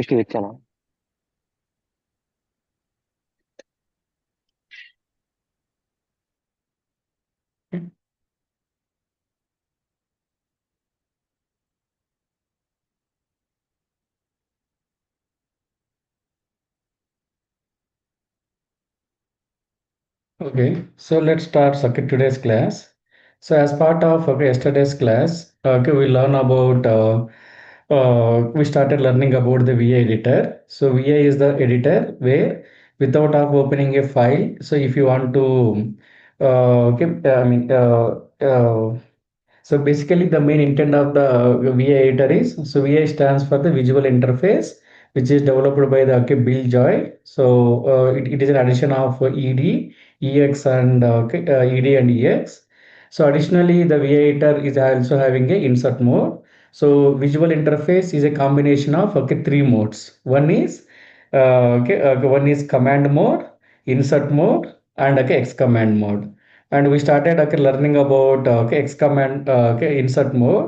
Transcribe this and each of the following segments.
ಎಷ್ಟು ಹೆಚ್ಚನ. Okay, so let's start today's class. So as part of yesterday's class, we learn about we started learning about the VA editor. So VA is the editor where without of opening a file. So if you want to so basically, the main intent of the VI editor is so VI stands for the visual interface, which is developed by the Bill Joy. So it is an addition of ED, EX, and ED and EX. So additionally, the VI editor is also having a insert mode. So visual interface is a combination of three modes. One is command mode, insert mode, and X command mode. And we started learning about XCOM and insert mode.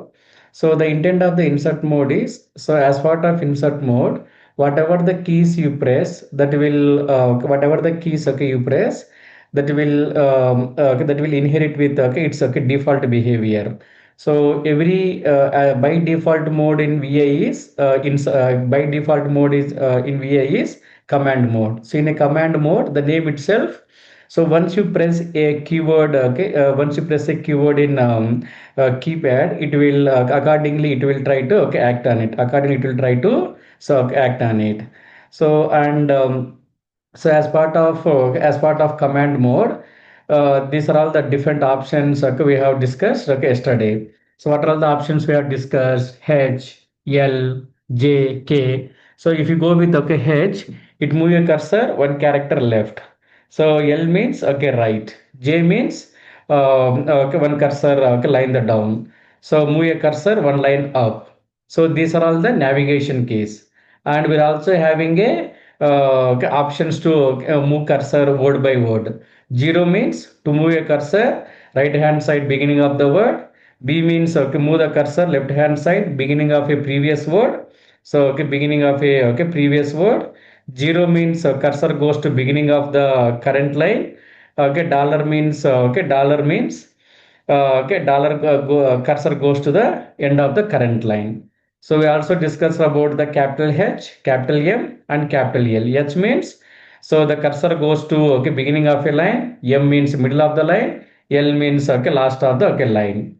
So the intent of the insert mode is, so as part of insert mode, whatever the keys you press, that will whatever the keys you press, that will inherit with its default behavior. So every by default mode in VA is by default mode is in VA is command mode. So in a command mode, the name itself, so once you press a keyword, once you press a keyword in keypad, it will accordingly it will try to act on it. Accordingly, it will try to act on it. So and so as part of command mode, these are all the different options we have discussed yesterday. So what are all the options we have discussed? H, L, J, K. So if you go with H, it move your cursor one character left. So L means right. J means one cursor line the down. So move a cursor one line up. So these are all the navigation keys, and we're also having a options to move cursor word by word. Zero means to move a cursor right hand side beginning of the word. B means move the cursor left hand side beginning of a previous word. So beginning of a previous word. Zero means cursor goes to beginning of the current line. Dollar means cursor goes to the end of the current line. So we also discussed about the capital H, capital M, and capital L. H means so the cursor goes to beginning of a line. M means middle of the line. L means last of the line.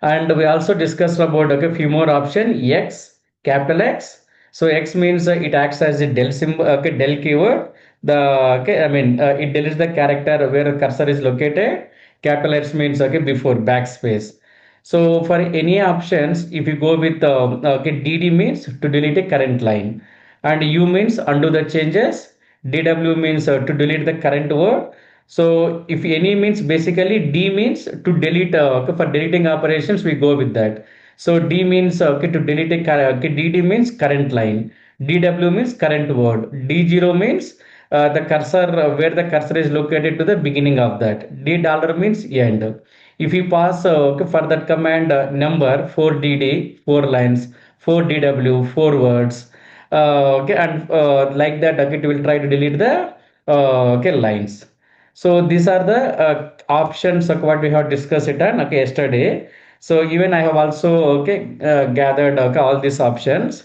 And we also discussed about few more option X, capital X. So X means it acts as a del symbol, del keyword. The it deletes the character where the cursor is located. Capital X means before backspace. So for any options, if you go with DD means to delete a current line, and U means undo the changes. DW means to delete the current word. So if any means basically D means to delete for deleting operations we go with that. So D means to delete DD means current line. DW means current word. D0 means the cursor where the cursor is located to the beginning of that. D dollar means end. If you pass for that command number 4DD 4 lines, 4DW 4 words, and like that it will try to delete the lines. So these are the options of what we have discussed it on yesterday. So even I have also gathered all these options.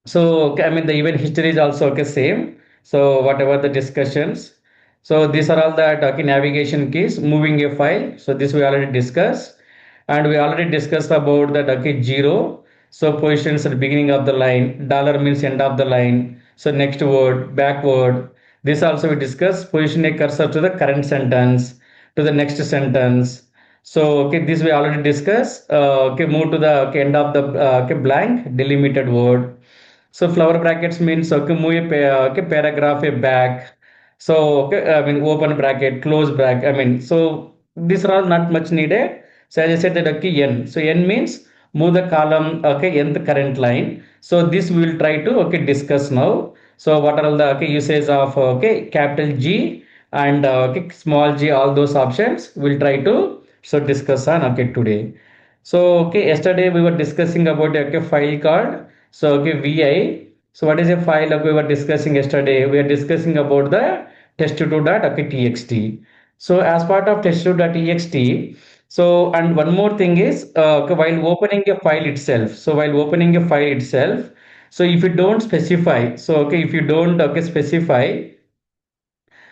So okay, I mean the event history is also same. So whatever the discussions. So these are all the navigation keys, moving a file. So this we already discussed, and we already discussed about the zero. So positions at the beginning of the line. Dollar means end of the line. So next word, backward. This also we discussed. Position a cursor to the current sentence, to the next sentence. So this we already discussed. Move to the end of the blank delimited word. So flower brackets means move a paragraph a back. So I mean open bracket, close bracket. I mean so these are all not much needed. So as I said that n. So n means move the column nth current line. So this we will try to discuss now. So what are all the uses of capital G and small g, all those options we'll try to discuss on today. So yesterday we were discussing about file called. So okay, vi. So what is a file? Okay, we were discussing yesterday. We are discussing about the test2.txt. So as part of test2.txt, so and one more thing is okay, while opening a file itself. So while opening a file itself, so if you don't specify, so okay, if you don't okay specify,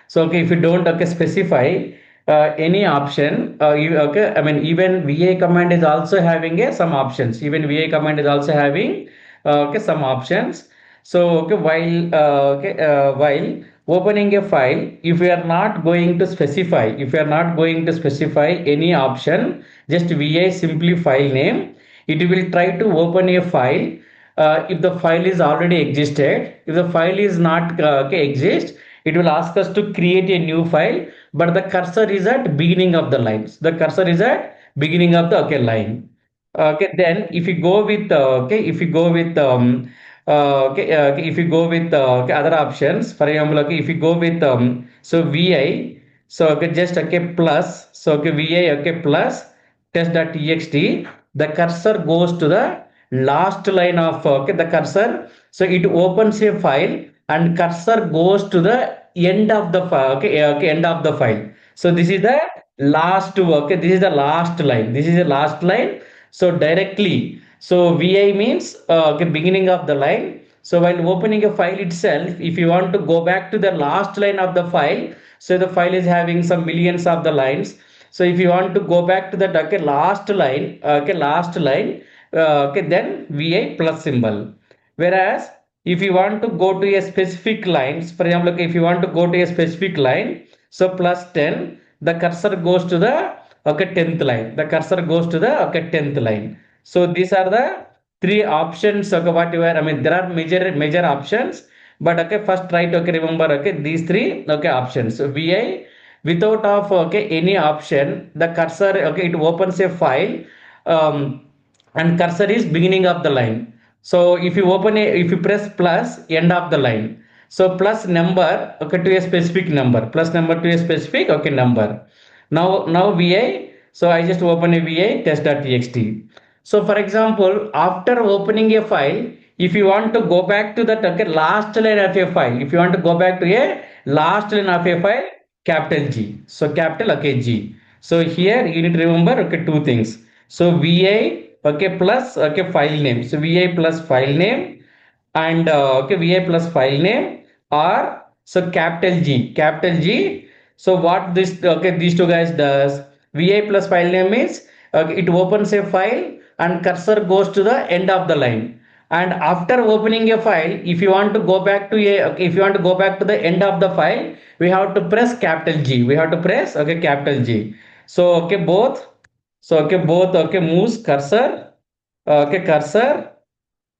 so okay, if you don't okay specify any option, okay, I mean even VA command is also having some options. Even VA command is also having okay some options. So okay, while opening a file, if we are not going to specify, if we are not going to specify any option, just VA simply file name, it will try to open a file. If the file is already existed, if the file is not okay, exist, it will ask us to create a new file, but the cursor is at beginning of the lines. The cursor is at beginning of the okay line. Okay, then if you go with okay, if you go with okay, if you go with okay, other options, for example, okay, if you go with so vi, so okay, just okay plus, so okay, vi okay plus test.txt, the cursor goes to the last line of okay, the cursor, so it opens a file and cursor goes to the end of the file, okay, okay, end of the file. So this is the last okay, this is the last line, this is the last line. So directly, so vi means okay, beginning of the line. So while opening a file itself, if you want to go back to the last line of the file, so the file is having some millions of the lines. So if you want to go back to the okay, last line, okay, last line, okay, then vi plus symbol. Whereas if you want to go to a specific lines, for example, okay, if you want to go to a specific line, so plus 10, the cursor goes to the okay 10th line. The cursor goes to the okay 10th line. So these are the three options. Okay, whatever. I mean, there are major options, but okay, first try to okay, remember okay these three okay options. So vi without of okay any option, the cursor okay, it opens a file. Um, and cursor is beginning of the line. So if you open a, if you press plus, end of the line. So plus number okay to a specific number, plus number to a specific okay number. Now vi, so I just open a vi test.txt. So for example, after opening a file, if you want to go back to that okay, last line of a file, if you want to go back to a last line of a file, capital G. So capital okay G. So here you need to remember okay two things. So vi okay plus okay file name. So vi plus file name and okay vi plus file name, or so capital G. So what this okay these two guys does, vi plus file name means okay, it opens a file and cursor goes to the end of the line. And after opening a file, if you want to go back to a okay, if you want to go back to the end of the file, we have to press capital G, we have to press okay capital G. So okay both, so okay both okay moves cursor okay cursor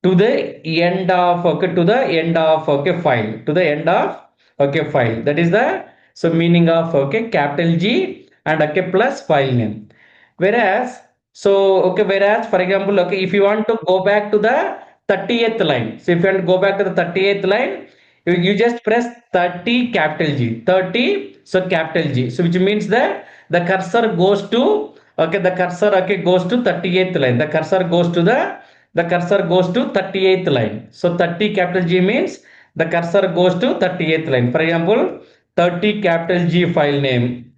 to the end of okay, to the end of okay file, to the end of okay file. That is the so meaning of okay capital G and okay plus file name. Whereas so okay, whereas for example okay, if you want to go back to the 30th line, so if you want to go back to the 30th line, you just press 30 capital G, 30 so capital G, so which means that the cursor goes to okay, the cursor okay goes to 38th line, the cursor goes to the cursor goes to 38th line. So 30 capital G means the cursor goes to 38th line. For example, 30 capital G file name,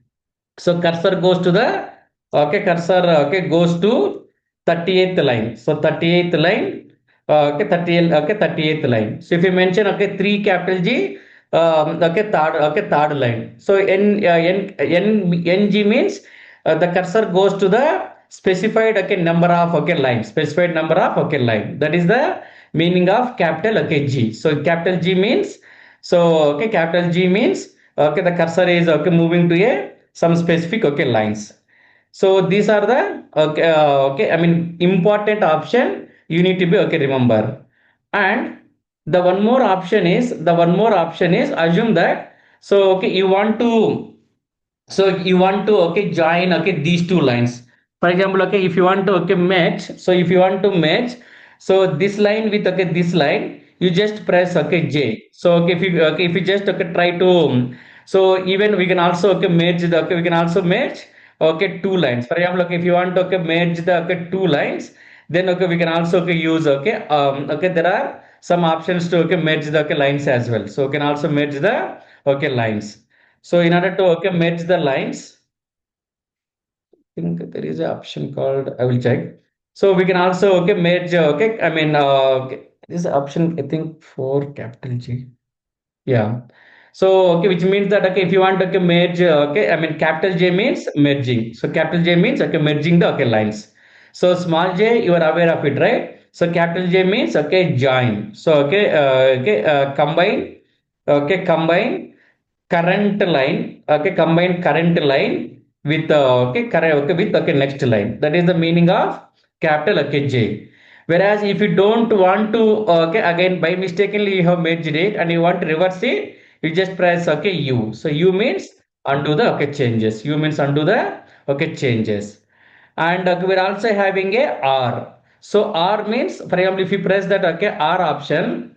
so cursor goes to the okay, cursor okay goes to 38th line. So 38th line okay 30 okay 38th line. So if you mention okay 3 capital G, okay third line. So ng means the cursor goes to the specified okay number of okay line, specified number of okay line. That is the meaning of capital okay G. So capital G means, so okay capital G means okay the cursor is okay moving to a some specific okay lines. So these are the okay, okay, I mean important option you need to be okay remember. And the one more option is, the one more option is, assume that so okay you want to, so you want to okay join okay these two lines. For example okay, if you want to okay match, so if you want to match, so this line with okay this line, you just press okay J. So okay, if you just okay try to so even we can also okay merge the okay, we can also merge okay two lines. For example okay, if you want to okay merge the okay two lines, Then okay, we can also okay, use okay, okay, there are some options to okay merge the okay lines as well. So we can also merge the okay lines. So in order to okay merge the lines, I think there is an option called, I will check. So we can also okay merge okay. I mean okay, there is an option I think for capital G. Yeah. So, okay, which means that, okay, if you want to okay, merge, okay, I mean, capital J means merging. So, capital J means, okay, merging the, okay, lines. So, small j, you are aware of it, right? So, capital J means, okay, join. So, okay, combine, okay, combine current line, okay, combine current line with okay, correct, okay, with okay, next line. That is the meaning of capital okay, J. Whereas if you don't want to okay, again by mistakenly you have merged it and you want to reverse it, you just press okay U. So U means undo the okay changes. U means undo the okay changes. And we're also having a R. So R means, for example, if you press that okay R option,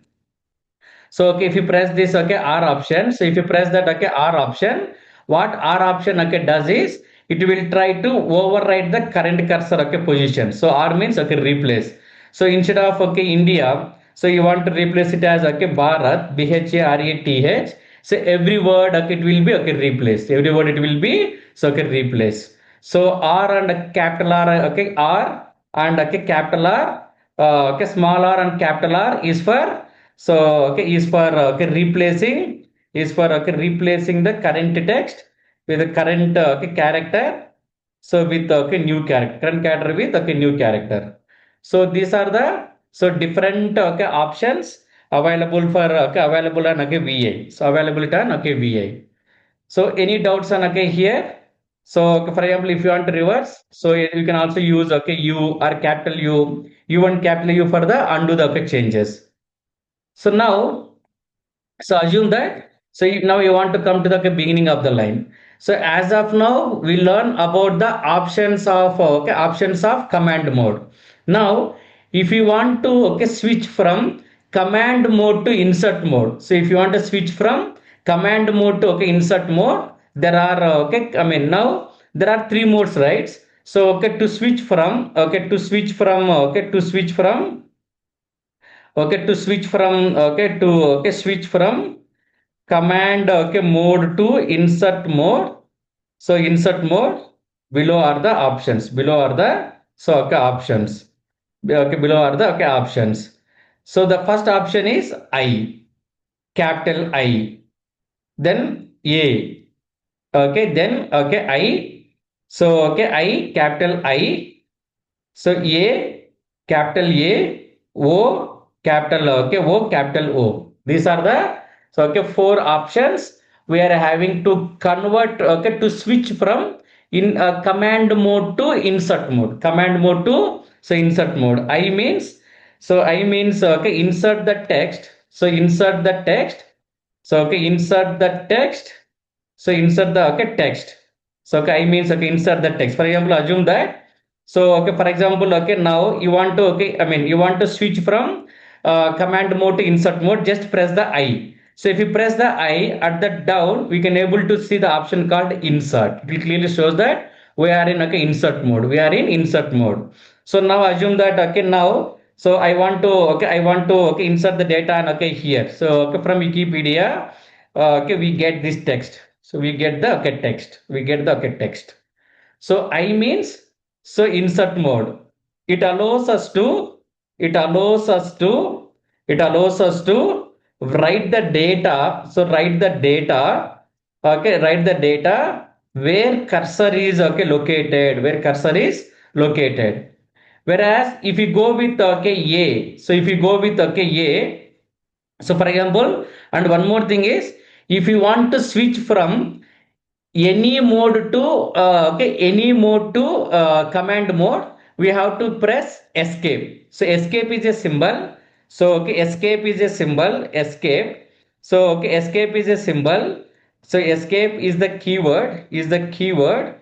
so okay, if you press this okay R option, so if you press that okay R option, what R option okay does is it will try to override the current cursor okay position. So R means okay replace. So instead of okay India, so you want to replace it as okay Bharat, Bharat. So every word okay it will be okay replaced. Every word it will be so okay replace. So R and capital R okay R and okay capital R okay small r and capital R is for, so okay is for okay replacing, is for okay replacing the current text with the current okay character. So with okay new character, current character with okay new character. So these are the so different okay options available for okay available on okay VA. So available on okay VA. So any doubts on okay here? So okay, for example, if you want to reverse, so you can also use okay U or capital U, U and capital U for the undo the okay changes. So now, so assume that, so now you want to come to the beginning of the line. So as of now, we learn about the options of okay options of command mode. Now, if you want to okay switch from command mode to insert mode. So if you want to switch from command mode to okay insert mode, there are okay. I mean now there are three modes, right? So okay to switch from okay to switch from okay to switch from okay to switch from okay to okay switch from command okay mode to insert mode. So insert mode, below are the options, below are the so okay options, okay below are the okay options. So the first option is I, capital I, then A, okay, then okay I, so okay I, capital I, so A, capital A, O, capital okay, O, capital O. These are the so okay four options we are having to convert okay to switch from in command mode to insert mode. Command mode to so insert mode. I means okay insert the text. So insert the text. So okay insert the text. So insert the okay text. So okay I means okay insert the text. For example, assume that, so okay, for example, okay, now you want to okay, I mean you want to switch from command mode to insert mode. Just press the I. So if you press the I at the down, we can able to see the option called insert. It clearly shows that we are in okay insert mode. We are in insert mode. So now assume that okay now. So I want to okay I want to okay insert the data and okay here. So okay from Wikipedia, okay we get this text. So we get the okay text. We get the okay text. So I means so insert mode. It allows us to it allows us to it allows us to write the data. So write the data. Okay, write the data where cursor is okay located. Where cursor is located. Whereas if you go with okay A, so if you go with okay A, so for example, and one more thing is if you want to switch from any mode to okay any mode to command mode, we have to press escape. So escape is a symbol. So okay escape is a symbol, escape. So okay escape is a symbol. So escape is the keyword, is the keyword,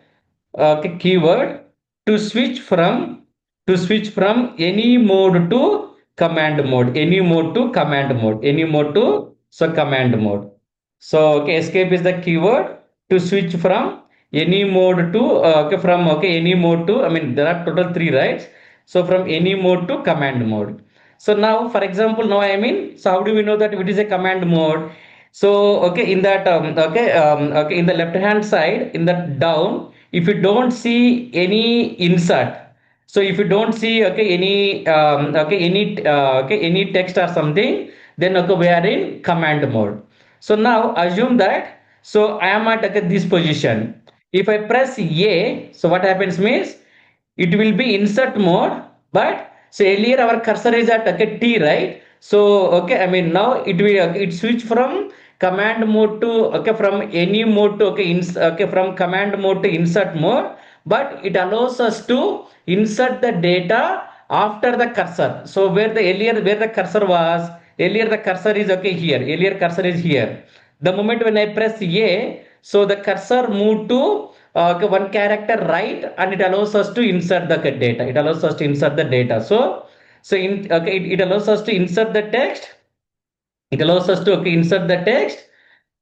okay keyword to switch from, to switch from any mode to command mode, any mode to command mode, any mode to so command mode. So okay escape is the keyword to switch from any mode to okay from okay any mode to, I mean there are total three, right? So from any mode to command mode. So now, for example, now I mean, so how do we know that it is a command mode? So okay, in that okay, in the left hand side, in the down, if you don't see any insert, so if you don't see okay any text or something, then okay we are in command mode. So now assume that so I am at okay, this position. If I press A, so what happens means it will be insert mode, but so earlier our cursor is at okay, T, right? So okay, I mean now it will it switch from command mode to okay from any mode to okay, okay from command mode to insert mode, but it allows us to insert the data after the cursor. So where the cursor was earlier, the cursor is okay here. Earlier cursor is here. The moment when I press A, so the cursor moved to okay, one character right, and it allows us to insert the data. It allows us to insert the data. Okay, it allows us to insert the text. It allows us to okay, insert the text.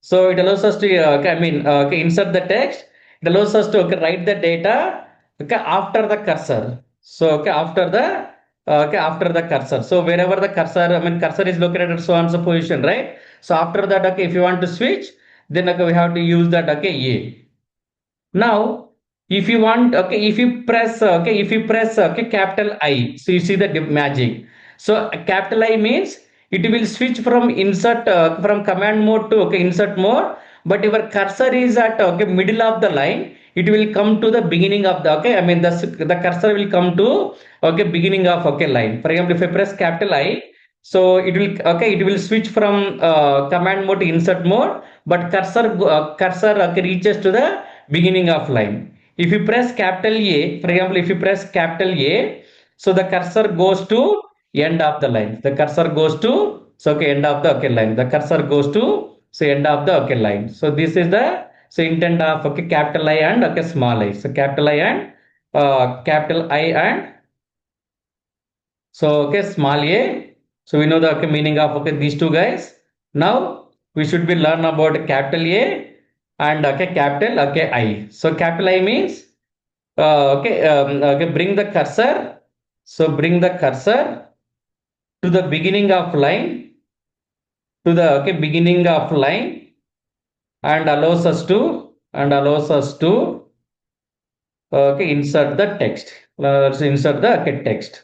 So it allows us to okay, I mean okay, insert the text. It allows us to okay, write the data okay, after the cursor. So okay, after the cursor. So wherever the cursor, I mean cursor is located at so and so position, right? So after that, okay, if you want to switch, then okay, we have to use that okay, A. Now, if you want, okay, if you press, okay, capital I, so you see the magic. So capital I means it will switch from insert, from command mode to okay, insert mode, but your cursor is at okay, middle of the line. It will come to the beginning of the okay. I mean the cursor will come to okay beginning of okay line. For example, if I press capital I, so it will switch from command mode to insert mode, but cursor okay, reaches to the beginning of line. If you press capital A, for example, if you press capital A, so the cursor goes to end of the line. The cursor goes to so okay end of the okay line. The cursor goes to so end of the okay line. So this is the so intent of okay capital I and okay small I. So capital I and so okay small a. So we know the okay, meaning of okay these two guys. Now we should be learn about capital A and okay capital okay I. So capital I means okay bring the cursor. So bring the cursor to the beginning of line to the okay beginning of line and allows us to okay insert the text. Let's insert the okay text.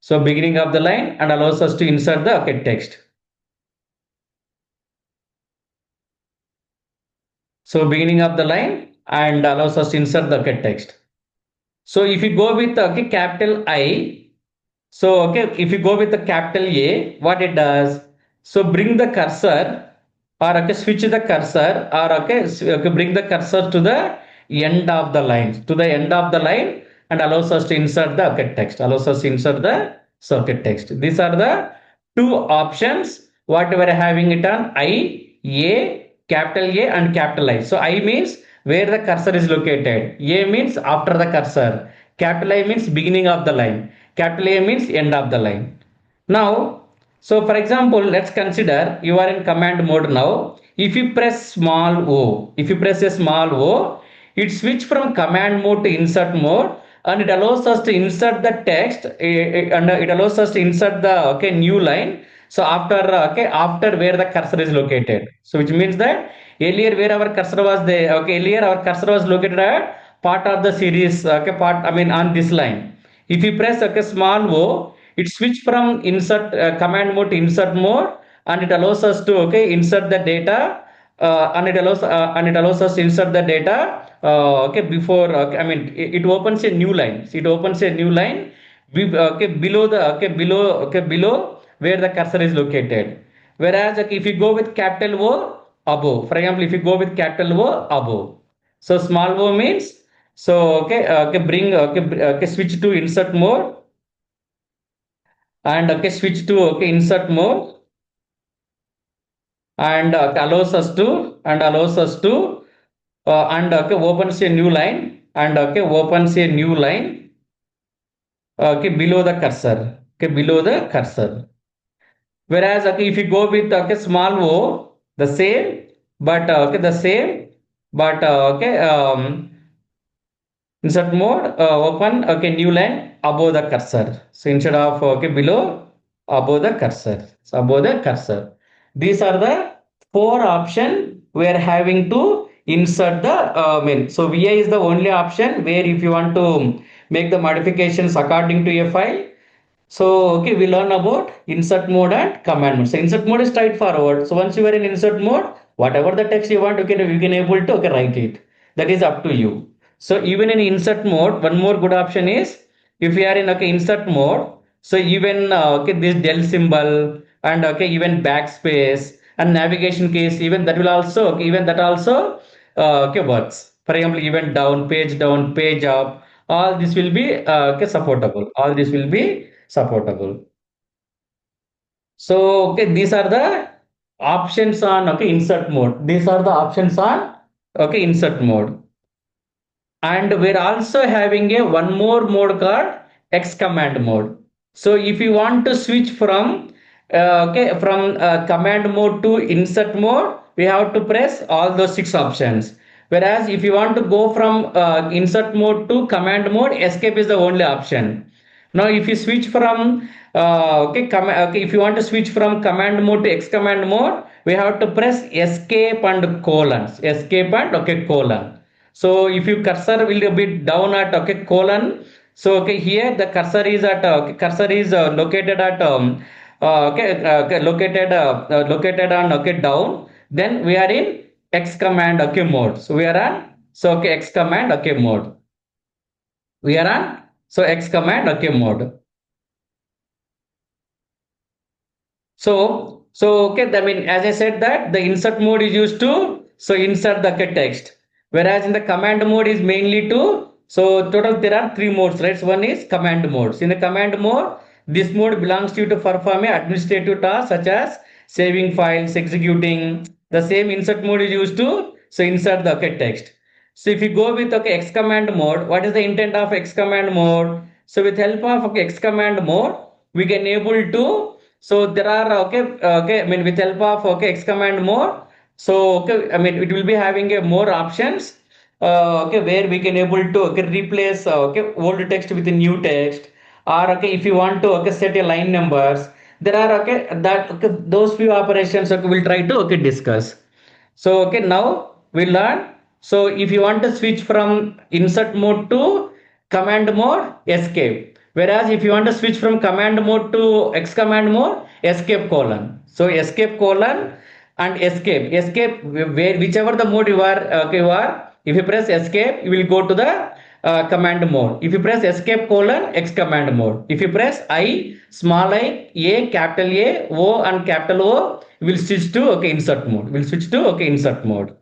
So beginning of the line and allows us to insert the okay text. So beginning of the line and allows us to insert the okay text. So if you go with okay capital I, so okay if you go with the capital A, what it does? So bring the cursor or okay switch the cursor or okay bring the cursor to the end of the line and allows us to insert the okay text. Allows us to insert the circuit text. These are the two options what we are having it on I, A, capital A and capital I. So I means where the cursor is located. A means after the cursor. Capital I means beginning of the line. Capital A means end of the line. Now, so for example, let's consider you are in command mode now. If you press small o, if you press a small o, it switch from command mode to insert mode and it allows us to insert the text and it allows us to insert the okay new line. So after where the cursor is located. So which means that earlier where our cursor was there, okay, earlier our cursor was located at part of the series, okay, part I mean on this line. If you press okay small o, it switch from insert command mode to insert mode, and it allows us to okay insert the data, and it allows us to insert the data. Okay, before I mean it opens a new line. It opens a new line. Okay, below the okay below where the cursor is located. Whereas okay, if you go with capital O above, for example, if you go with capital O above, so small o means so okay switch to insert mode and okay switch to okay insert mode and allows us to and okay opens a new line and okay opens a new line okay below the cursor, okay below the cursor. Whereas okay if you go with okay small o, the same but okay the same but Insert mode, open, okay, new line above the cursor. So instead of, okay, below, above the cursor. So above the cursor. These are the four option we are having to insert the main. So VI is the only option where if you want to make the modifications according to a file, so, okay, we learn about insert mode and command mode. So, insert mode is straightforward. So, once you are in insert mode, whatever the text you want, you can able to, okay, write it. That is up to you. So, even in insert mode, one more good option is if you are in, okay, insert mode. So, even, okay, this del symbol and, okay, even backspace and navigation keys, even that will also, okay, even that also, okay, works. For example, even down, page up, all this will be, okay, supportable. All this will be supportable. So, okay, these are the options on, okay, insert mode. These are the options on, okay, insert mode. And we're also having a one more mode called X command mode. So if you want to switch from command mode to insert mode, we have to press all those six options. Whereas if you want to go from insert mode to command mode, escape is the only option. Now, if you switch from if you want to switch from command mode to X command mode, we have to press escape and colon, escape and, okay, colon. So if you cursor will be down at, okay, colon. So, okay, here the cursor is at, cursor is located at located on, okay, down. Then we are in X command, okay, mode. So we are on, so, okay, X command, okay, mode. We are on, so X command, okay, mode. So okay, I mean, as I said that the insert mode is used to so insert the text, whereas in the command mode is mainly to so total there are three modes, right? So one is command mode. So in the command mode, this mode belongs to you to perform a administrative task such as saving files, executing. The same insert mode is used to so insert the text. So if you go with, okay, X command mode, what is the intent of X command mode? So with help of, okay, X command mode, we can able to so there are, okay, I mean, with help of, okay, X command mode. So, okay, I mean, it will be having a more options, okay, where we can able to, okay, replace, okay, old text with new text, or, okay, if you want to, okay, set a line numbers, there are, okay, that, okay, those few operations, okay, we'll try to, okay, discuss. So, okay, now we learn. So, if you want to switch from insert mode to command mode, escape. Whereas if you want to switch from command mode to X command mode, escape colon. So, escape colon and escape. Escape where whichever the mode you are, okay, you are. If you press escape, you will go to the command mode. If you press escape colon, X command mode. If you press I, small I, A, capital A, O, and capital O, you will switch to, okay, insert mode. Will switch to, okay, insert mode.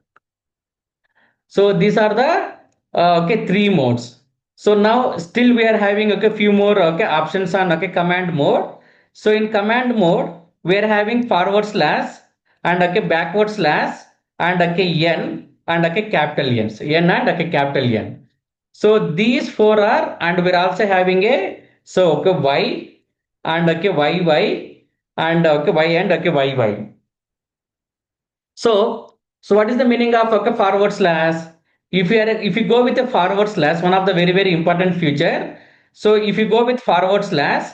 So these are the okay, three modes. So now still we are having, okay, few more, okay, options on, okay, command mode. So in command mode we are having forward slash and, okay, backward slash and, okay, n and, okay, capital N. So n and, okay, capital N. So these four are, and we're also having a so, okay, y and, okay, y and, okay, y and, okay, y. So what is the meaning of, okay, forward slash? If you go with a forward slash, one of the very important feature. So if you go with forward slash,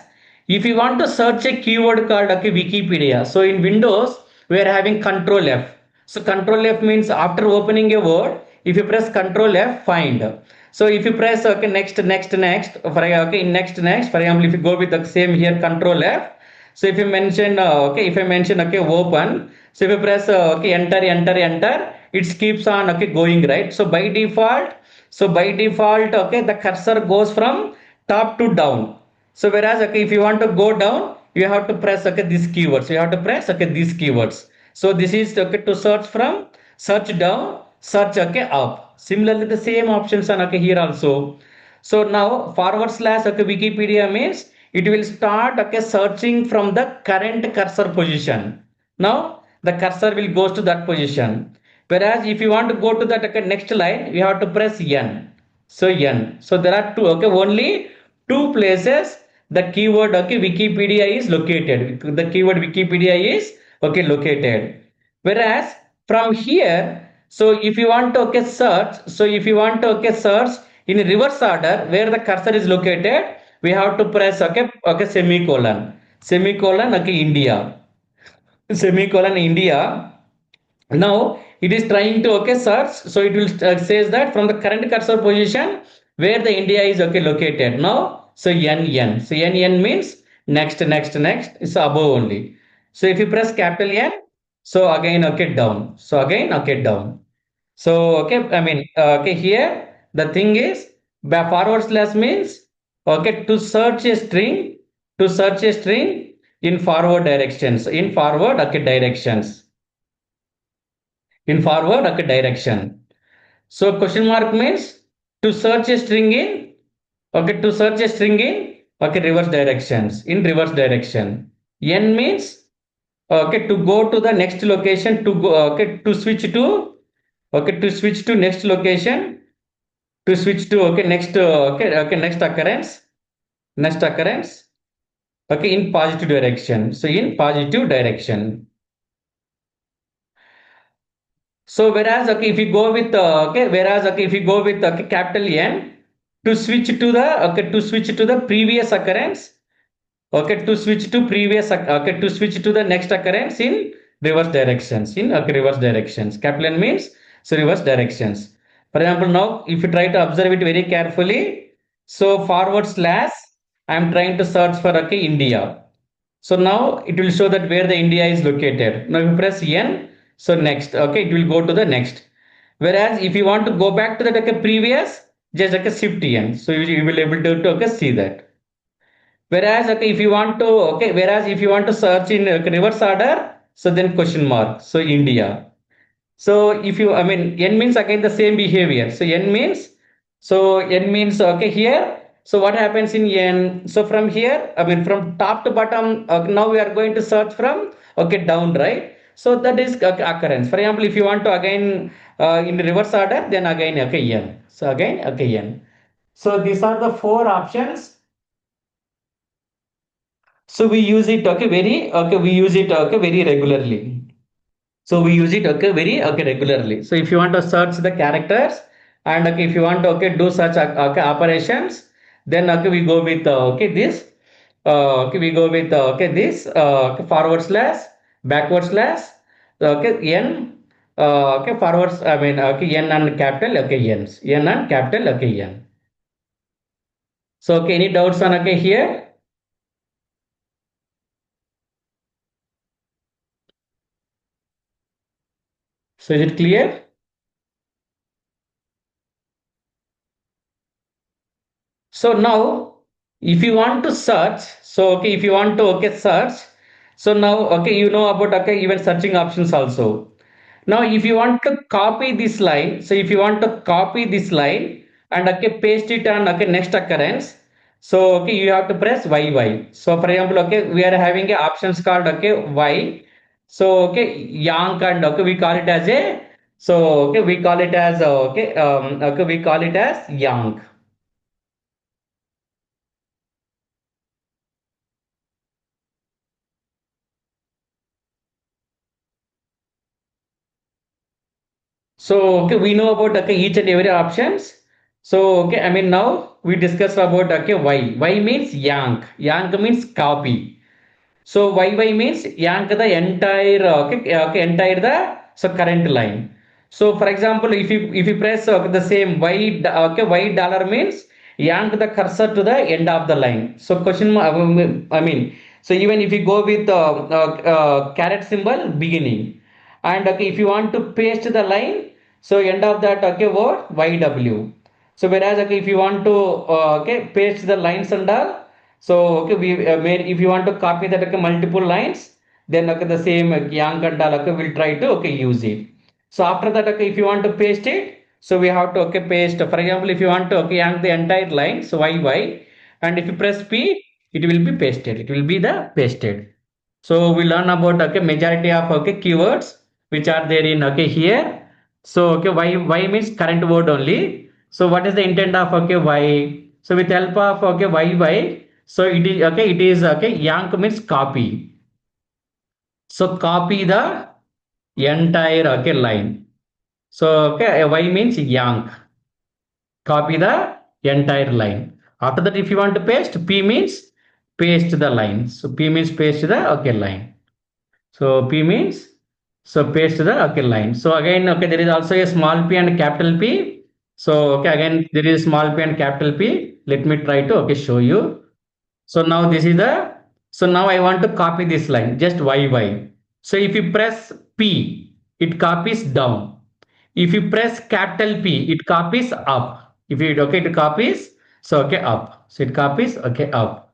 if you want to search a keyword called, okay, Wikipedia. So in Windows we are having Control F. So Control F means after opening a word, if you press Control F, find. So if you press, okay, next for, okay, next for example, if you go with the same here Control F. So if you mention, okay, if I mention, okay, open. So if you press, okay, enter, it keeps on, okay, going, right. So by default, okay, the cursor goes from top to down. So whereas, okay, if you want to go down, you have to press, okay, these keywords. You have to press, okay, these keywords. So this is, okay, to search from search down, search, okay, up. Similarly, the same options are, okay, here also. So now forward slash, okay, Wikipedia means it will start, okay, searching from the current cursor position. Now the cursor will goes to that position. Whereas if you want to go to that, okay, next line, you have to press N. So N. So there are two, okay, only two places the keyword, okay, Wikipedia is located. The keyword Wikipedia is, okay, located. Whereas from here, so if you want to, okay, search, so if you want to, okay, search In reverse order, where the cursor is located, we have to press semicolon. Semicolon India. Semicolon India. Now it is trying to search, so it will says that from the current cursor position where the India is located now. So N, so N means next is above only. So if you press capital N, so again down, so again down. So I mean here the thing is by forward slash means to search a string, in forward directions, directions, in forward direction. So question mark means to search a string in reverse directions, in reverse direction. N means to go to the next location, to go to switch to next location, to switch to next next occurrence, in positive direction. So in positive direction. So whereas if you go with if you go with capital N to switch to the previous occurrence, to switch to the next occurrence in reverse directions, reverse directions. Capital N means so reverse directions. For example, now if you try to observe it very carefully, so forward slash I am trying to search for India. So now it will show that where the India is located. Now if you press N, so next, it will go to the next. Whereas if you want to go back to the previous, just shift N. So you will able to see that. Whereas if you want to search in reverse order, so then question mark. So India. So if you, I mean, N means again the same behavior. So N means here. So what happens in N? So from here, I mean from top to bottom. Now we are going to search from down, right? So that is occurrence. For example, if you want to again in reverse order, then again N. So again N. So these are the four options. So we use it we use it very regularly. So we use it very regularly. So if you want to search the characters and if you want to do such operations, then we go with this. We go with this forward slash, backward slash, n. Forwards. I mean n and capital N's, n and capital N. So any doubts on here? So is it clear? So now, if you want to search, so if you want to search, so now you know about even searching options also. Now if you want to copy this line, so if you want to copy this line and paste it on next occurrence, so you have to press YY. So for example, we are having a options called Y. So yank and we call it as a, so we call it as we call it as yank. So we know about each and every options. So I mean now we discuss about why. Why means yank. Yank means copy. So YY means yank the entire entire the so current line. So for example, if you press the same Y dollar means yank the cursor to the end of the line. So question I mean, so even if you go with caret symbol beginning, and if you want to paste the line, so end of that word YW. So whereas if you want to paste the lines and all, so we made, if you want to copy that multiple lines, then the same yank and all will try to use it. So after that if you want to paste it, so we have to paste. For example, if you want to yank the entire line, so YY, and if you press P, it will be pasted. It will be the pasted. So we learn about majority of keywords which are there in here. So y means current word only. So what is the intent of y? So with help of y, so it is it is yank means copy. So copy the entire line. So y means yank. Copy the entire line. After that, if you want to paste, P means paste the line. So P means paste the okay line. So P means so paste the okay line. So again, okay, there is also a small p and capital P. So okay, again there is small p and capital P. Let me try to okay show you. So now this is the so now I want to copy this line just YY. So if you press P, it copies down. If you press capital P, it copies up. If you okay, it copies so okay up. So it copies okay up.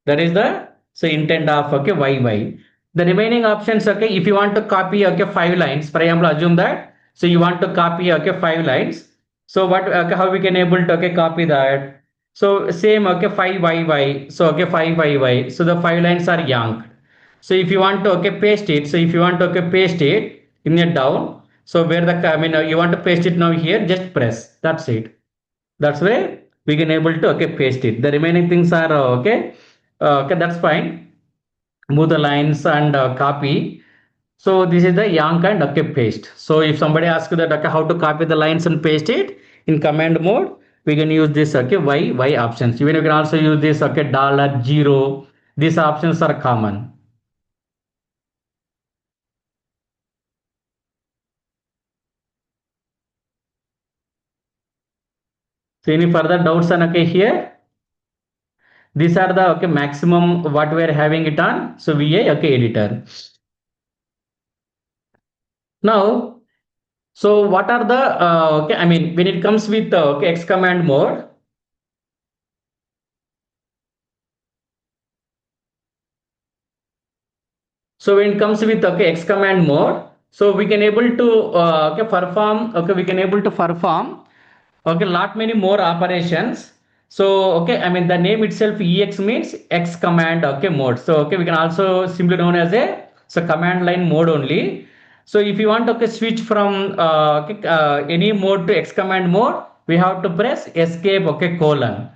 That is the so intent of okay YY. The remaining options okay if you want to copy okay 5 lines, for example assume that so you want to copy okay 5 lines. So what okay, how we can able to okay copy that? So same okay 5YY. So okay 5YY. So the 5 lines are yanked. So if you want to okay paste it, so if you want to okay paste it in a down, so where the I mean you want to paste it now here, just press. That's it. That's why we can able to okay paste it. The remaining things are okay. Okay, that's fine. Move the lines and copy. So this is the yank and okay paste. So if somebody asks you that okay how to copy the lines and paste it in command mode, we can use this okay y options. Even you can also use this okay dollar zero. These options are common. So any further doubts on okay here? These are the okay maximum what we are having it on. So VA okay editor. Now, so what are the okay? I mean, when it comes with okay X command mode. So when it comes with okay X command mode, so we can able to okay perform okay we can able to perform okay lot many more operations. So okay I mean the name itself ex means X command okay mode. So okay we can also simply known as a so command line mode only. So if you want to okay switch from okay, any mode to X command mode, we have to press escape okay colon.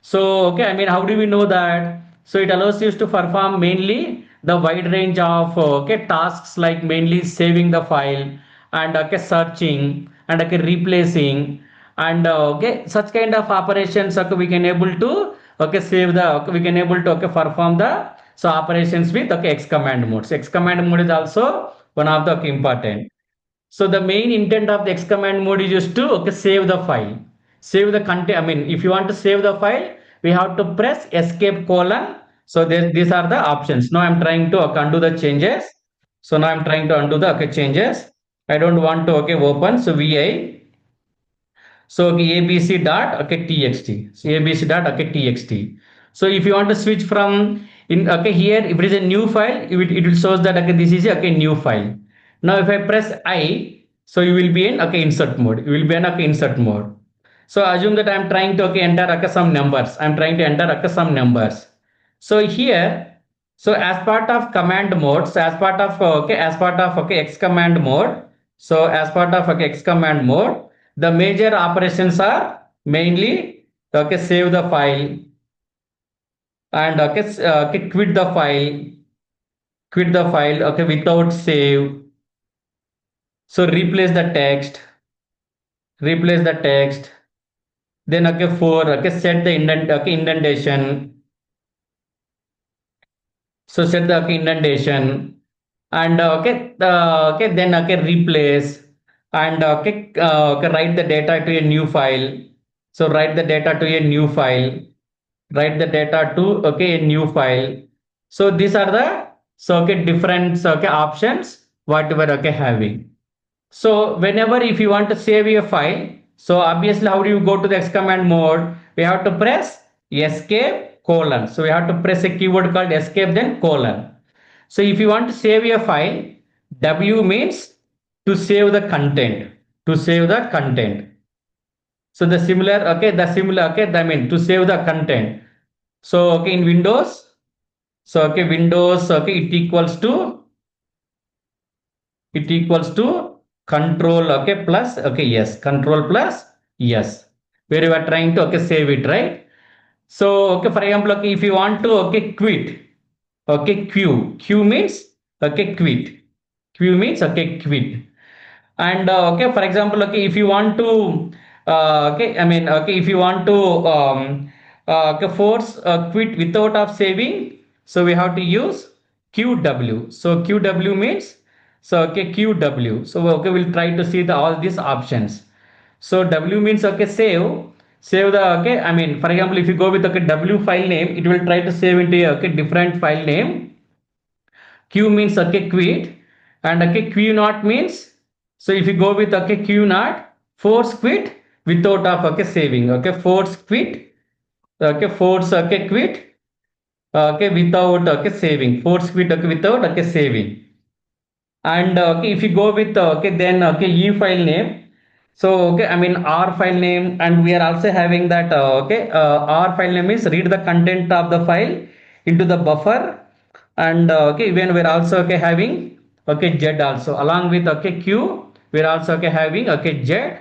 So, okay, I mean, how do we know that? So it allows you to perform mainly the wide range of okay tasks like mainly saving the file and okay searching and okay replacing and okay such kind of operations okay we can able to okay save the okay, we can able to okay perform the so operations with okay X command mode. So X command mode is also one of the okay, important. So the main intent of the X command mode is just to okay save the file, save the content. I mean, if you want to save the file, we have to press escape colon. So these are the options. Now I'm trying to okay, undo the changes. So now I'm trying to undo the okay changes. I don't want to okay open. So VI so okay, abc dot okay txt. So abc dot okay txt. So if you want to switch from in okay here, if it is a new file, it will shows that okay this is a okay new file. Now if I press I, so you will be in okay insert mode. You will be in okay insert mode. So assume that I am trying to okay enter okay some numbers. I am trying to enter okay some numbers. So here, so as part of command mode, so as part of okay as part of okay X command mode. So as part of okay X command mode, the major operations are mainly okay save the file and okay, okay quit the file okay without save. So replace the text. Then okay for okay set the indentation. So set the okay, indentation and okay okay then okay replace and okay, okay write the data to a new file. So write the data to a new file. Write the data to okay a new file. So these are the so okay different so, okay options whatever okay having. So whenever if you want to save your file, so obviously how do you go to the X command mode? We have to press escape colon. So we have to press a keyword called escape then colon. So if you want to save your file, W means to save the content. To save the content. So the similar, okay, I mean to save the content. So okay, in Windows, so okay, Windows, okay, it equals to control okay plus okay yes control plus yes where you are trying to okay save it right. So okay for example okay if you want to okay quit okay q means okay quit q means okay quit and okay for example okay if you want to Okay, I mean, okay, if you want to okay, force quit without of saving, so we have to use QW. So QW means, so okay, QW. So okay, we'll try to see all these options. So W means okay, save the okay. I mean, for example, if you go with okay W file name, it will try to save into a okay different file name. Q means okay quit, and okay Q naught means, so if you go with okay Q naught, force quit without of okay saving, okay force quit, okay force okay quit, okay without okay saving, force quit okay without okay saving. And okay, if you go with okay, then okay, E file name. So okay, I mean R file name, and we are also having that okay, R file name is read the content of the file into the buffer, and okay, when we're also okay having okay Z also along with okay Q, we're also okay having okay Z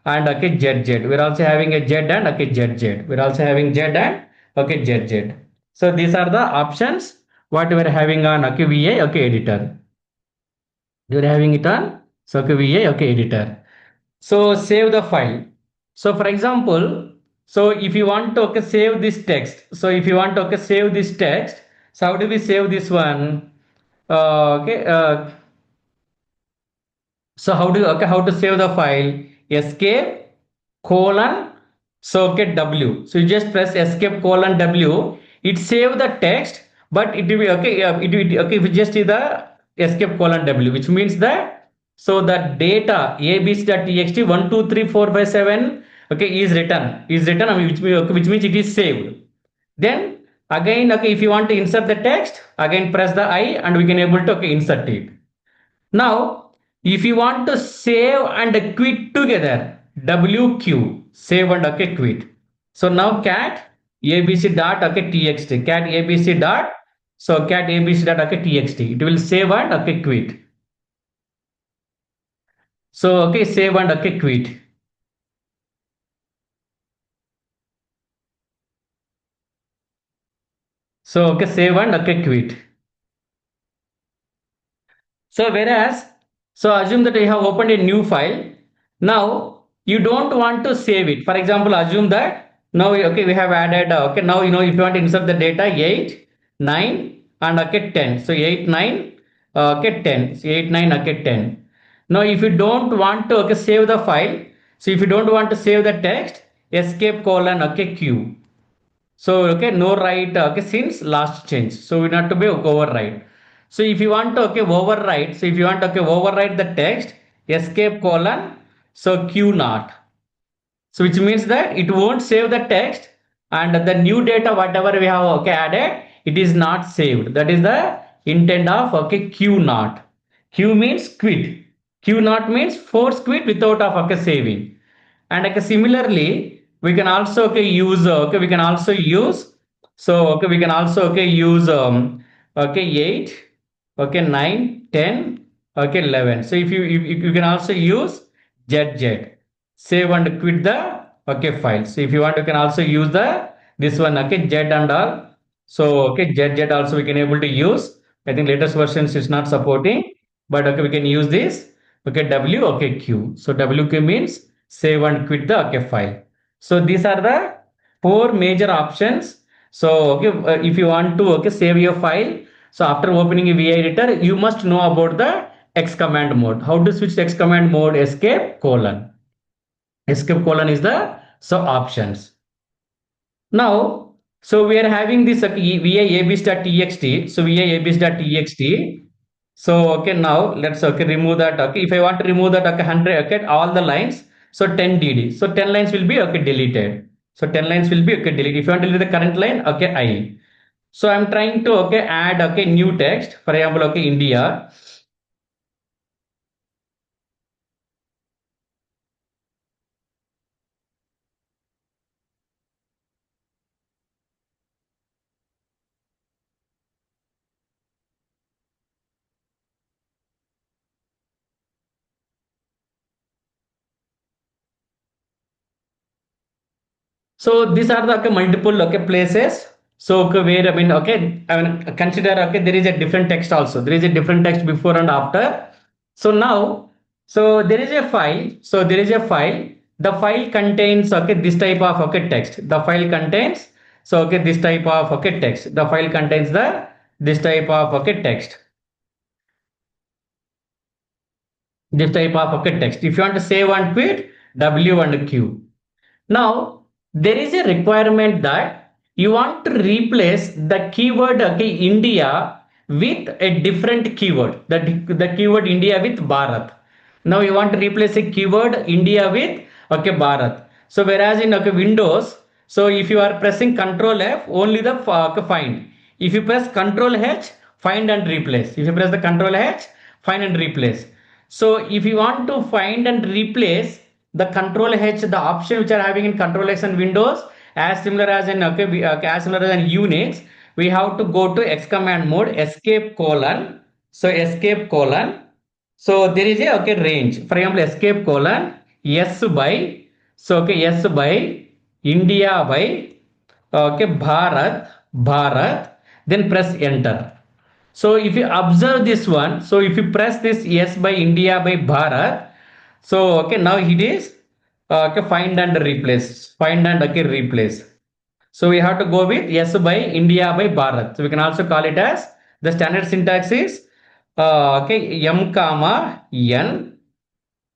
and okay ZZ. We're also having a Z and okay ZZ. We're also having Z and okay ZZ. So these are the options what we're having on okay VA okay editor. You're having it on so okay VA okay editor. So save the file. So for example, so if you want to okay save this text, so if you want to okay save this text, so how do we save this one? Okay, so how to save the file? Escape colon, so okay W. So you just press escape colon W. It save the text, but it will be okay, it will okay if you just see the escape colon W, which means that, so the data abc.txt 1 2 3 4 5 7 okay is written, I mean, which means it is saved. Then again okay, if you want to insert the text, again press the I and we can able to okay insert it. Now, if you want to save and quit together, WQ, save and okay quit. So now cat abc dot okay txt, cat abc dot, so cat abc dot okay txt. It will save and okay quit. So okay, save and okay quit. So okay, save and okay quit. So whereas, so assume that you have opened a new file. Now you don't want to save it. For example, assume that now okay we have added okay, now you know if you want to insert the data 8, 9 and okay 10. So 8, 9 okay 10. So 8, 9 okay 10. Now if you don't want to okay save the file, so if you don't want to save the text, escape colon okay Q. So okay, no write okay since last change. So we not to be overwrite. So if you want to okay overwrite, so if you want to okay overwrite the text, escape colon so Q naught. So which means that it won't save the text, and the new data whatever we have okay added, it is not saved. That is the intent of okay Q naught. Q means quit. Q naught means force quit without of okay saving. And okay, similarly, we can also okay use okay we can also use, so okay we can also okay use okay 8 okay 9 10 okay 11. So if you can also use ZZ, save and quit the okay file. So if you want, you can also use the this one okay Z and all. So okay ZZ also we can able to use. I think latest versions is not supporting, but okay we can use this okay W okay Q. So WQ means save and quit the okay file. So these are the four major options. So okay, if you want to okay save your file, so after opening a VI editor, you must know about the X command mode. How to switch to X command mode? Escape colon. Escape colon is the so options. Now, so we are having this VI abs.txt. So VI abs.txt. So okay, now let's okay remove that. Okay, if I want to remove that okay 100 okay all the lines. So 10 DD. So 10 lines will be okay deleted. So 10 lines will be okay deleted. If you want to delete the current line, okay I. So I'm trying to okay add okay new text. For example, okay India. So these are the okay, multiple okay places. So okay, where I mean consider okay there is a different text also. There is a different text before and after. So now, so there is a file. So there is a file. the file contains okay this type of okay text. The file contains so okay this type of okay text. The file contains the this type of okay text. This type of okay text. If you want to save and quit, W and Q. Now, there is a requirement that you want to replace the keyword okay, India with a different keyword. The keyword India with Bharat. Now you want to replace a keyword India with okay Bharat. So whereas in okay Windows, so if you are pressing Control F, only the okay, find. If you press Control H, find and replace. If you press the Control H, find and replace. So if you want to find and replace the Control H, the option which are having in Control X and Windows, as similar as in okay, as similar as in Unix, we have to go to X command mode, escape colon. So escape colon. So there is a okay range. For example, escape colon S by so okay S by India by okay Bharat, then press enter. So if you observe this one, so if you press this yes by India by Bharat, so okay now it is okay find and replace, find and okay replace. So we have to go with yes by India by Bharat. So we can also call it as the standard syntax is okay m comma n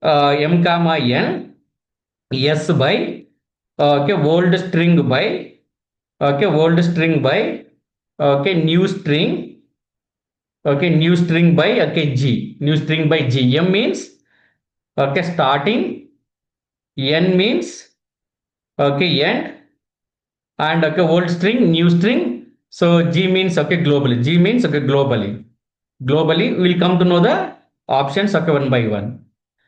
m comma n yes by okay old string by okay old string by okay new string. Okay, new string by okay G. New string by G. M means okay starting. N means okay end. And okay old string, new string. So G means okay globally. G means okay globally. Globally, we will come to know the options okay one by one.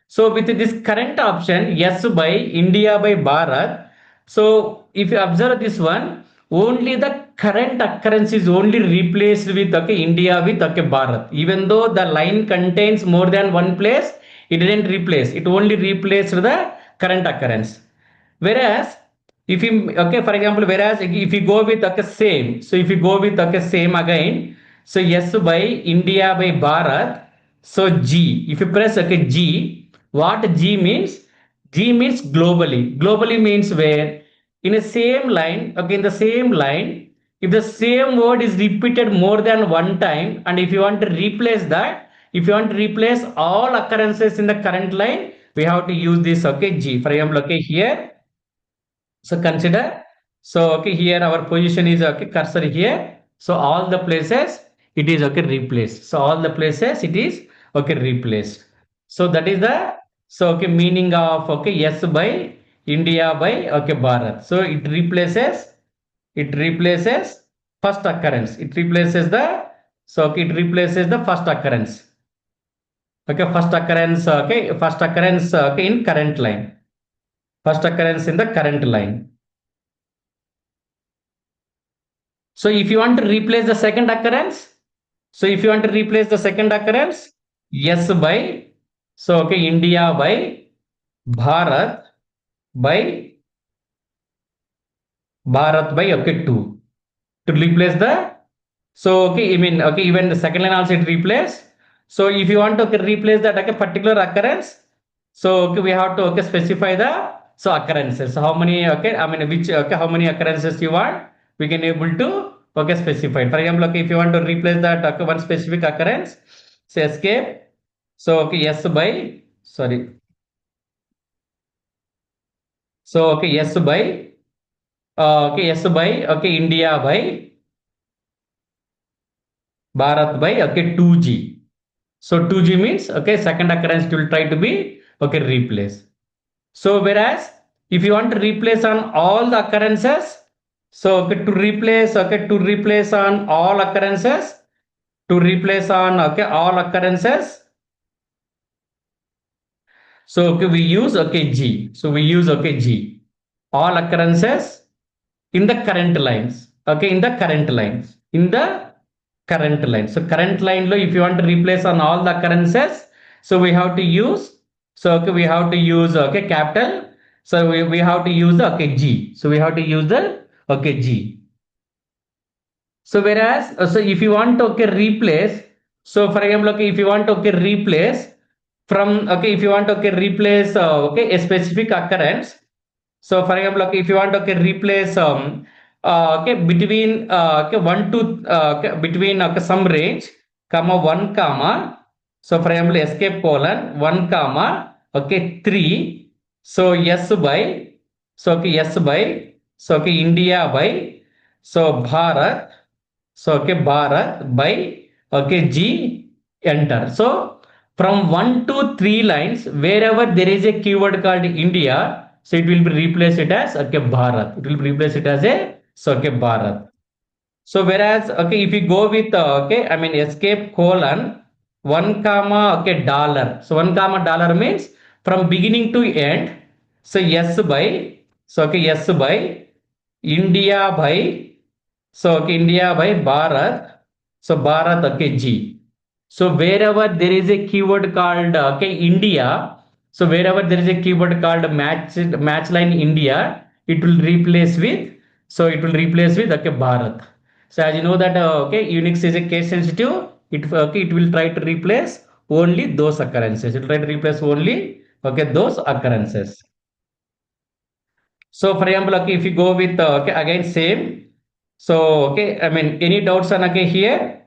So with this current option, yes by India by Bharat. So if you observe this one, only the current occurrence is only replaced with okay India with okay Bharat. Even though the line contains more than one place, it didn't replace. It only replaced the current occurrence. Whereas if you okay for example, whereas if you go with okay same, so if you go with okay same again, so yes by India by Bharat, so G. If you press okay G, what G means? G means globally. Globally means where in a same line, okay, in the same line, if the same word is repeated more than one time, and if you want to replace that, if you want to replace all occurrences in the current line, we have to use this okay G. For example, okay here. So consider. So okay here our position is okay cursor here. So all the places it is okay replaced. So all the places it is okay replaced. So that is the so okay meaning of okay yes by India by okay Bharat. So it replaces first occurrence. It replaces the so okay, it replaces the first occurrence. Okay, first occurrence okay in current line. First occurrence in the current line. So if you want to replace the second occurrence, so if you want to replace the second occurrence, yes by, so okay, India by by Bharat by okay 2 to replace the, so okay, I mean, okay, even the second line also it replace. So if you want to okay, replace that okay, particular occurrence, so okay, we have to okay, specify the so occurrences. So how many okay, I mean which okay, how many occurrences you want, we can able to okay specify. For example, okay, if you want to replace that okay, one specific occurrence, say escape. So okay, yes by sorry. So okay, yes by okay, yes by okay, India by Bharat by okay 2G. So 2G means okay second occurrence will try to be okay replace. So whereas if you want to replace on all the occurrences, so okay, to replace on all occurrences, to replace on okay all occurrences. So okay we use okay G. So we use okay G. All occurrences in the current lines. Okay, in the current lines. In the current line. So current line lo if you want to replace on all the occurrences, so we have to use so okay we have to use okay capital. So we have to use the okay G. So we have to use the okay G. So whereas so if you want to okay replace, so for example okay if you want to okay replace from, okay, if you want to, okay, replace, okay, a specific occurrence. So for example, okay, if you want to, okay, replace, okay, between, okay, one to, okay, between, okay, some range, comma, one comma. So for example, escape colon, one comma, okay, three. So yes by, so okay, yes by, so okay, India by, so Bharat, so okay, Bharat by, okay, G, enter. So from 1 to 3 lines, wherever there is a keyword called India, so it will be replace it as, okay, Bharat. It will replace it as a, so okay, Bharat. So whereas, okay, if you go with, okay, I mean escape colon, one comma, okay, dollar. So one comma dollar means from beginning to end. So yes by, so okay, yes by, India by, so okay, India by Bharat. So Bharat, okay, G. So wherever there is a keyword called, okay, India, so wherever there is a keyword called match line India, it will replace with, so it will replace with, okay, Bharat. So as you know that, okay, Unix is a case sensitive. It, okay, it will try to replace only those occurrences. It will try to replace only, okay, those occurrences. So for example, okay, if you go with, okay, again same. So okay, I mean any doubts on, okay, here?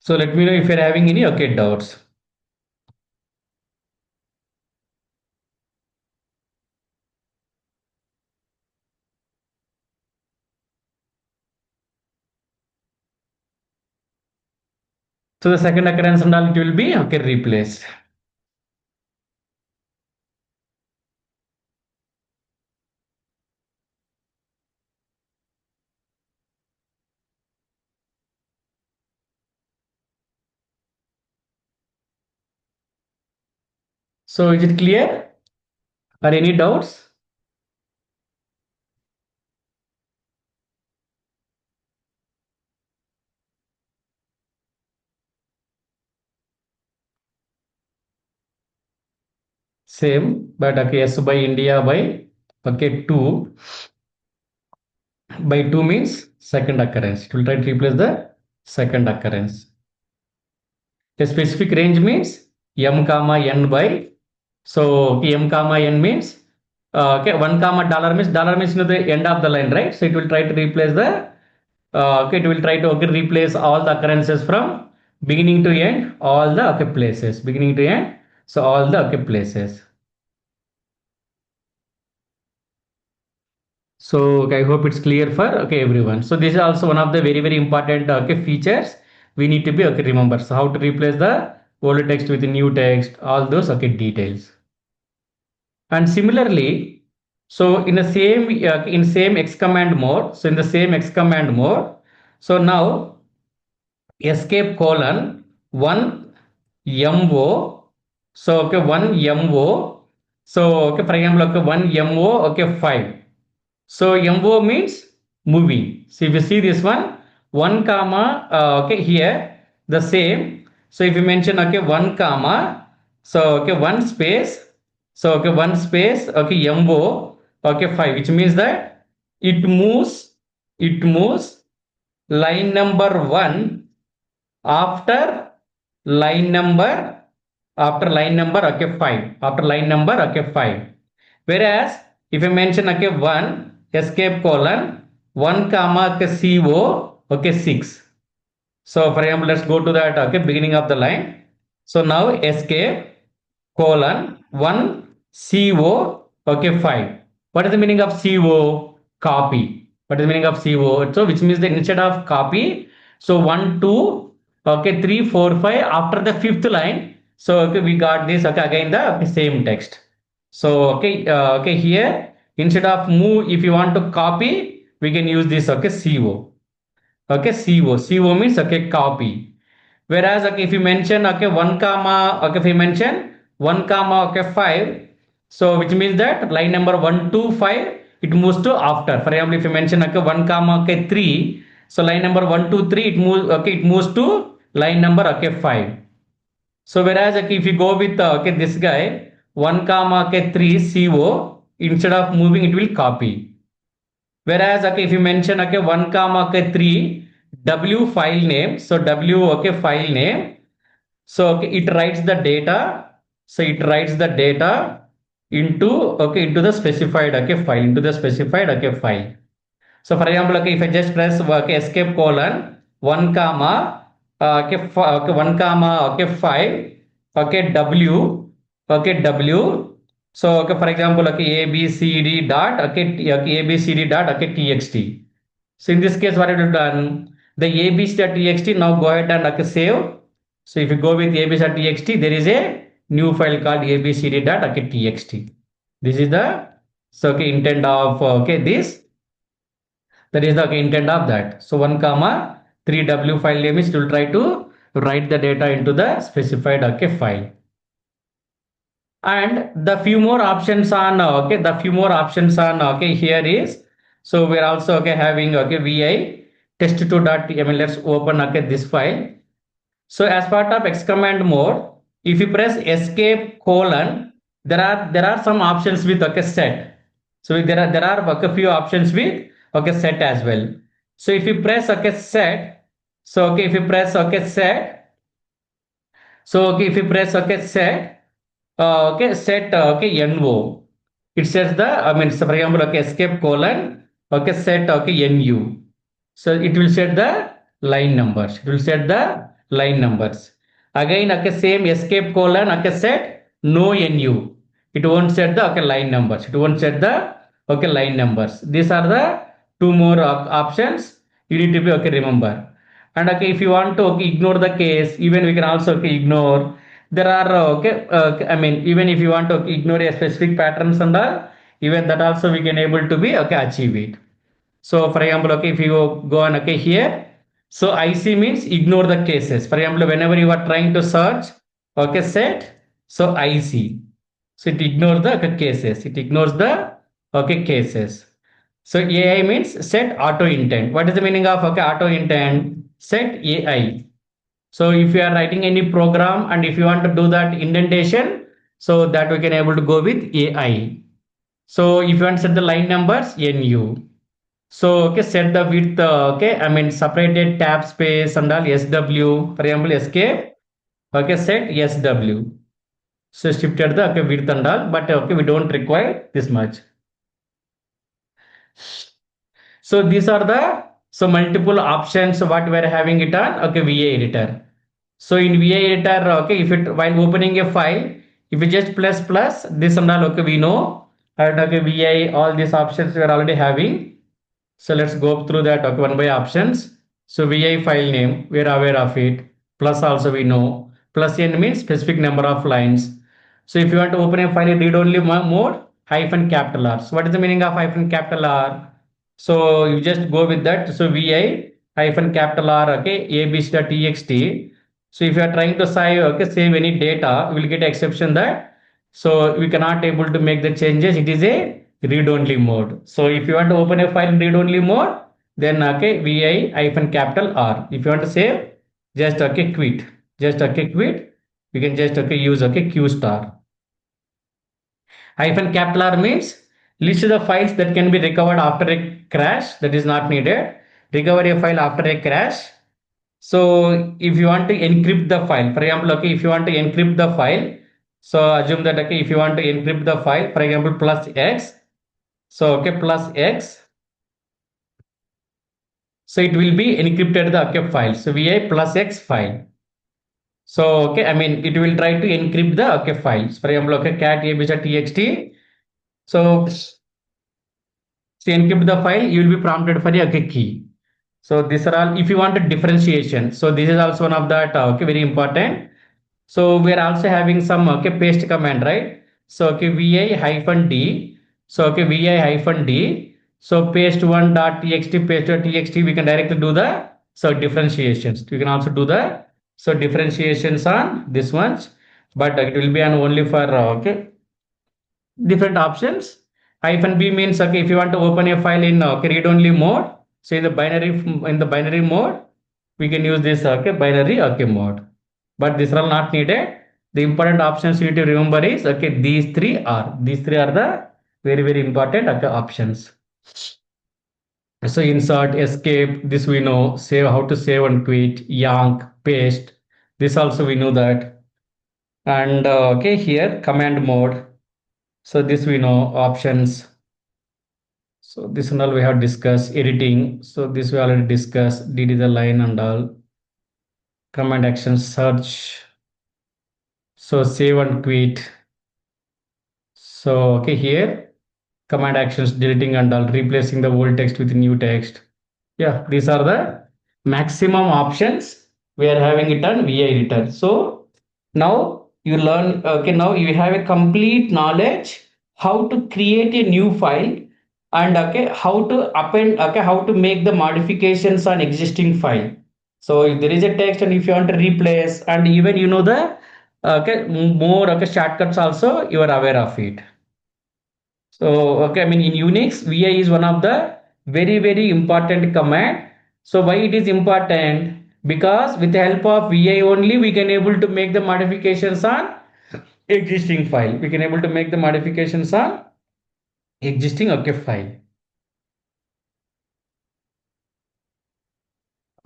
So let me know if you're having any, okay, doubts. So the second occurrence and all, it will be, okay, replaced. So is it clear? Or any doubts? Same, but okay, yes by India by, okay, two. By two means second occurrence. It will try to replace the second occurrence. A specific range means m comma n by, so m comma n means, okay, one comma dollar means, you know, the end of the line, right? So it will try to replace the, okay, it will try to, okay, replace all the occurrences from beginning to end, all the, okay, places, beginning to end. So all the, okay, places. So okay, I hope it's clear for, okay, everyone. So this is also one of the very very important, okay, features we need to be, okay, remember. So how to replace the old text with the new text, all those, okay, details. And similarly, so in the same, in same X command mode, so in the same X command mode, so now escape colon one mo, so okay, one mo, so okay, for example, okay, one mo, okay, 5. So MO means moving. So if you see this one comma, okay, here the same. So if you mention, okay, one comma, so okay, one space, so okay, one space, okay, MO, okay, 5, which means that it moves, it moves line number one after line number, after line number, okay, 5, after line number, okay, 5. Whereas if you mention, okay, one escape colon one comma, okay, co, okay, 6. So for example, let's go to that, okay, beginning of the line. So now escape colon one co, okay, 5. What is the meaning of co? Copy. What is the meaning of co? So which means that instead of copy, so 1 2, okay, 3 4 5, after the fifth line, so okay, we got this, okay, again the, okay, same text. So okay, okay, here instead of move, if you want to copy, we can use this, okay, co. Okay, co means, okay, copy. Whereas, okay, if you mention, okay, one comma, okay, if you mention one comma, okay, 5, so which means that line number 1 to 5, it moves to after. For example, if you mention okay 1 comma okay 3, so line number 1 2 3 it moves okay, it moves to line number okay 5. So whereas okay, if you go with okay this guy 1 comma okay 3 co, instead of moving it will copy. Whereas okay, if you mention okay 1 comma okay 3 w file name, so w okay file name, so okay, it writes the data, so it writes the data into okay into the specified okay file, into the specified okay file. So for example, okay, if I just press okay, escape colon 1 comma okay, okay 1 comma okay 5 okay w okay w. So okay, for example, okay abcd dot okay, okay abcd dot okay txt. So in this case, what I have done, the abc.txt now go ahead and okay, save. So if you go with abc.txt, there is a new file called abcd.txt. This is the so okay intent of okay this, that is the okay, intent of that. So 1 comma 3w file name is to try to write the data into the specified okay file. And the few more options on okay, the few more options on okay here is, so we're also okay having okay vi test2.html. Let's open okay this file. So as part of X command mode, if you press escape colon, there are some options with okay set. So there are okay, few options with okay set as well. So if you press okay set, so okay if you press okay set, so okay if you press okay set, okay set okay no, it sets the I mean, so for example okay escape colon okay set okay nu, so it will set the line numbers, it will set the line numbers. Again okay same escape colon okay set no nu, it won't set the okay line numbers, it won't set the okay line numbers. These are the two more options you need to be okay remember. And okay if you want to okay, ignore the case, even we can also okay, ignore. There are okay I mean, even if you want to ignore a specific patterns and all, even that also we can able to be okay achieve it. So for example okay if you go on okay here, so ic means ignore the cases. For example, whenever you are trying to search okay set, so ic, so it ignores the okay, cases, it ignores the okay cases. So ai means set auto intent. What is the meaning of okay auto intent? Set ai. So if you are writing any program and if you want to do that indentation, so that we can able to go with AI. So if you want to set the line numbers, NU. So okay, set the width. Okay, I mean separated tab space and all SW. For example, escape. Okay, set SW. So shifted the okay width and all, but okay we don't require this much. So these are the so multiple options what we are having it on okay VA editor. So in VA editor okay, if it while opening a file, if you just plus this and all okay we know, and okay VA all these options we are already having. So let's go through that okay, one by options. So VI file name, we are aware of it. Plus also we know. Plus n means specific number of lines. So if you want to open a file in read-only mode, hyphen capital R. So what is the meaning of hyphen capital R? So you just go with that. So VI hyphen capital R, okay, abc.txt. So if you are trying to save, okay, save any data, you will get exception that. So we cannot able to make the changes. It is a read-only mode. So if you want to open a file in read-only mode, then okay, vi hyphen capital R. If you want to save, just okay quit. Just okay quit. You can just okay use okay q star. Hyphen capital R means list the files that can be recovered after a crash. That is not needed. Recover a file after a crash. So if you want to encrypt the file, for example, okay, if you want to encrypt the file, so assume that okay, if you want to encrypt the file, for example, plus x, so okay, plus x, so it will be encrypted the okay file. So vi plus x file. So okay, I mean it will try to encrypt the okay files. For example, okay, cat abc.txt. So to encrypt the file, you will be prompted for a okay, key. So these are all if you want a differentiation. So this is also one of that okay very important. So we are also having some okay paste command, right? So okay vi hyphen d. So okay vi hyphen d. So paste one dot txt paste dot txt. We can directly do the so differentiations. We can also do the so differentiations on this ones, but it will be on only for okay different options. Hyphen B means okay, if you want to open a file in okay, read only mode, so in the binary mode, we can use this okay binary okay mode. But these are all not needed. The important options you need to remember is okay, these three are the very important okay options. So insert, escape, this we know, save how to save and quit, yank, paste. This also we know that. And okay, here command mode. So this we know options. So this and all we have discussed editing. So this we already discussed. DD the line and all. Command action search. So save and quit. So okay, here command actions deleting and all, replacing the old text with new text. Yeah, these are the maximum options we are having it on VI return. So now you learn, okay, now you have a complete knowledge how to create a new file and okay, how to append, okay, how to make the modifications on existing file. So if there is a text and if you want to replace and even you know the okay, more okay, shortcuts also you are aware of it. So, okay, I mean, in Unix, VI is one of the very important command. So, why it is important? Because with the help of VI only, we can able to make the modifications on existing file. We can able to make the modifications on existing okay file.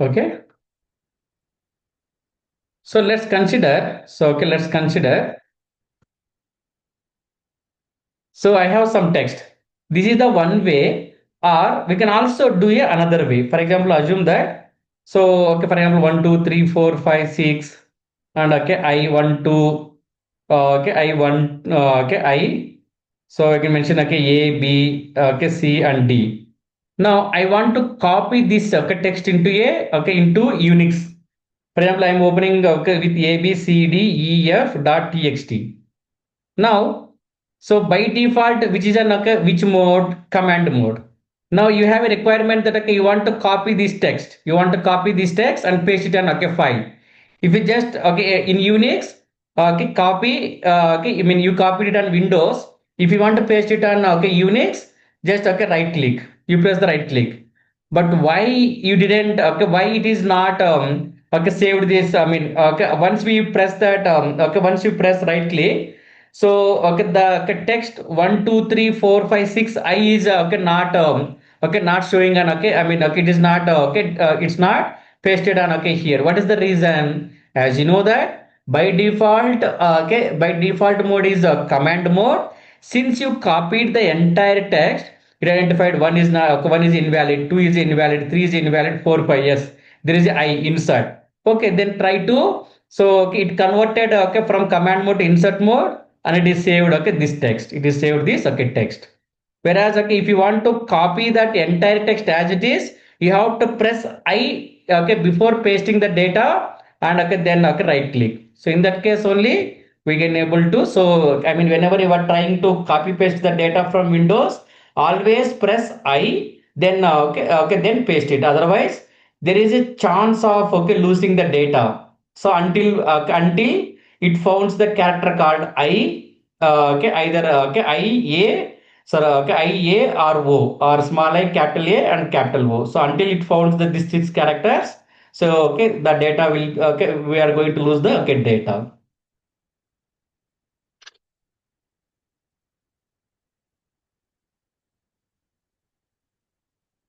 Okay. So let's consider. So okay, let's consider. So I have some text. This is the one way, or we can also do another way. For example, assume that. So okay, for example, 1, 2, 3, 4, 5, 6, and okay, I one two, okay, I one, okay, I. So I can mention okay, A, B, okay, C, and D. Now I want to copy this okay text into a okay into Unix. For example, I am opening okay with A, B, C, D, E, F dot txt. Now, so by default, which is an okay, which mode? Command mode. Now you have a requirement that okay, you want to copy this text. You want to copy this text and paste it on okay file. If you just okay in Unix, okay copy okay, I mean you copied it on Windows. If you want to paste it on okay Unix, just okay right click. You press the right click. But why you didn't okay? Why it is not okay saved this? I mean okay once we press that okay once you press right click, so okay, the okay, text 1, 2, 3, 4, 5, 6 I is okay not okay not showing on okay. I mean okay it is not okay it's not pasted on okay here. What is the reason? As you know that by default okay by default mode is command mode. Since you copied the entire text, it identified one is not okay, one is invalid, two is invalid, three is invalid, four five yes there is a I insert. Okay, then try to so okay, it converted okay from command mode to insert mode and it is saved okay this text it is saved this okay text, whereas okay if you want to copy that entire text as it is you have to press I okay before pasting the data and okay then okay right click. So in that case only we can able to so I mean whenever you are trying to copy paste the data from Windows, always press I then okay then paste it, otherwise there is a chance of okay losing the data. So until it founds the character called I, okay, either okay I A, so okay I A or O or small I, capital A and capital O. So until it founds the these six characters, so okay the data will okay we are going to lose the okay data.